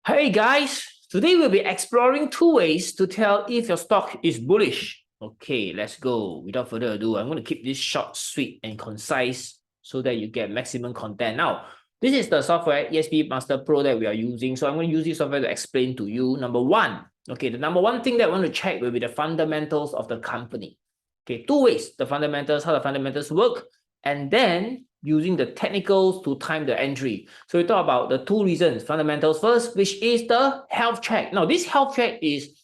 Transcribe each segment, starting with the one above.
Hey guys, today we'll be exploring two ways to tell if your stock is bullish. Okay, let's go. Without further ado, I'm going to keep this short, sweet, and concise so that you get maximum content. Now, this is the software ESP Master Pro that we are using. So I'm going to use this software to explain to you. Number one, okay, the number one thing that I want to check will be the fundamentals of the company. Okay, two ways, the fundamentals, how the fundamentals work, and then using the technicals to time the entry. So we talk about the two reasons, fundamentals first, which is the health check. Now, this health check is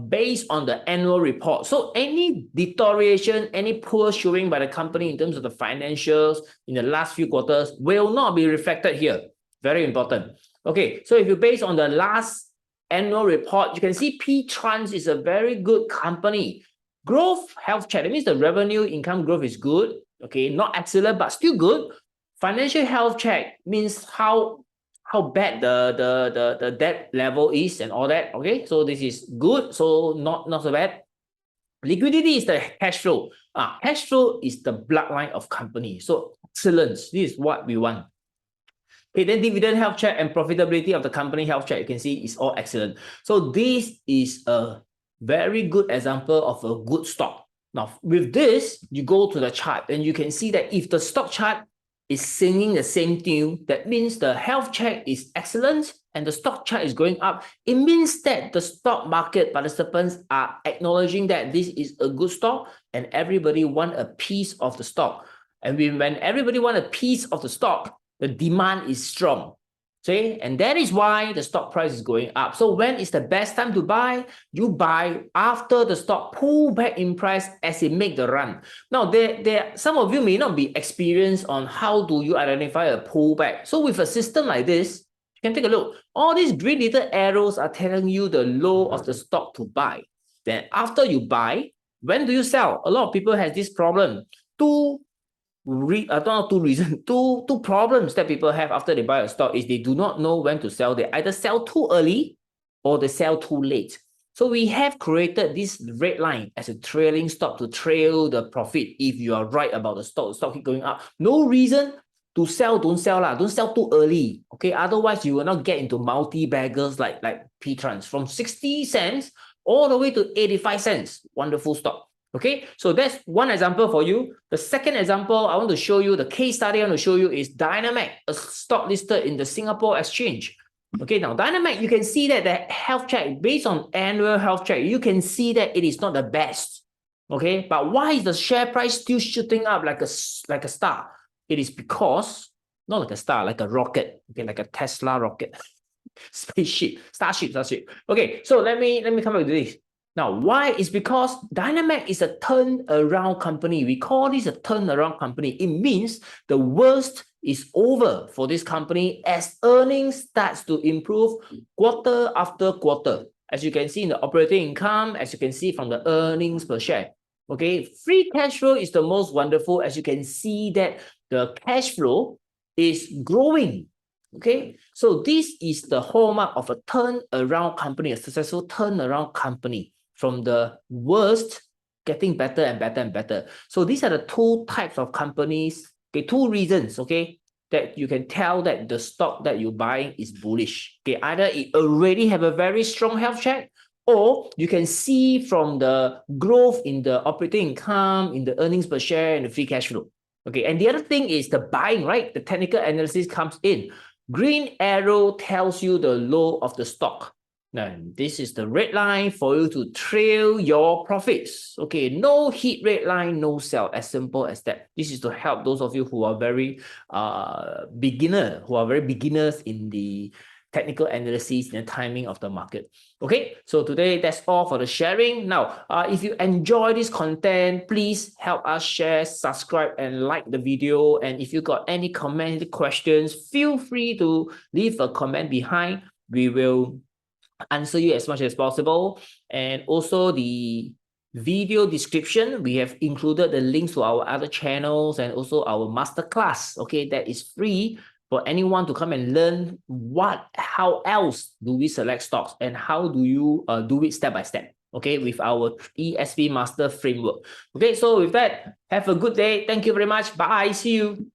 based on the annual report. So any deterioration, any poor showing by the company in terms of the financials in the last few quarters will not be reflected here. Very important. Okay, so if you base on the last annual report, you can see P-Trans is a very good company. Growth health check, that means the revenue income growth is good. Okay, not excellent, but still good. Financial health check means how bad the debt level is and all that. Okay, so this is good, so not so bad. Liquidity is the cash flow. Cash flow is the bloodline of company. So excellence, this is what we want. Okay, then dividend health check and profitability of the company health check, you can see is all excellent. So this is a very good example of a good stock. Now, with this, you go to the chart and you can see that if the stock chart is singing the same tune, that means the health check is excellent and the stock chart is going up. It means that the stock market participants are acknowledging that this is a good stock and everybody want a piece of the stock. And when everybody want a piece of the stock, the demand is strong. See, and that is why the stock price is going up. So when is the best time to buy? You buy after the stock pull back in price as it make the run. Now, some of you may not be experienced on how do you identify a pullback. So with a system like this, you can take a look. All these green little arrows are telling you the low of the stock to buy. Then after you buy, when do you sell? A lot of people have this problem. Two problems that people have after they buy a stock is they do not know when to sell. They either sell too early or they sell too late. So we have created this red line as a trailing stop to trail the profit if you are right about the stock keep going up. No reason to sell, don't sell lah. Don't sell too early. Okay, otherwise you will not get into multi-baggers like P-Trans from 60 cents all the way to 85 cents. Wonderful stock. Okay, so that's one example for you. The second example I want to show you, the case study I want to show you is Dynamac, a stock listed in the Singapore Exchange. Okay, now Dynamac, you can see that the health check, based on annual health check, you can see that it is not the best. Okay, but why is the share price still shooting up like a star? It is because, not like a star, like a rocket, okay, like a Tesla rocket. Starship. Okay, so let me come back to this. Now, why? It's because Dynamac is a turnaround company. We call this a turnaround company. It means the worst is over for this company as earnings starts to improve quarter after quarter. As you can see in the operating income, as you can see from the earnings per share. Okay, free cash flow is the most wonderful. As you can see that the cash flow is growing. Okay, so this is the hallmark of a turnaround company, a successful turnaround company. From the worst, getting better and better and better. So these are the two types of companies, okay, two reasons, okay, that you can tell that the stock that you're buying is bullish. Okay, either it already have a very strong health check, or you can see from the growth in the operating income, in the earnings per share, and the free cash flow. Okay, and the other thing is the buying, right? The technical analysis comes in. Green arrow tells you the low of the stock. Now, this is the red line for you to trail your profits. Okay, no hit red line, no sell, as simple as that. This is to help those of you who are very beginners in the technical analysis and the timing of the market. Okay, so today that's all for the sharing. Now, if you enjoy this content, please help us share, subscribe, and like the video. And if you got any comment, questions, feel free to leave a comment behind. We will answer you as much as possible. And also the video description, we have included the links to our other channels and also our masterclass. Okay, that is free for anyone to come and learn how else do we select stocks and how do you do it step by step. Okay, with our ESP master framework. Okay, so with that, have a good day. Thank you very much. Bye. See you.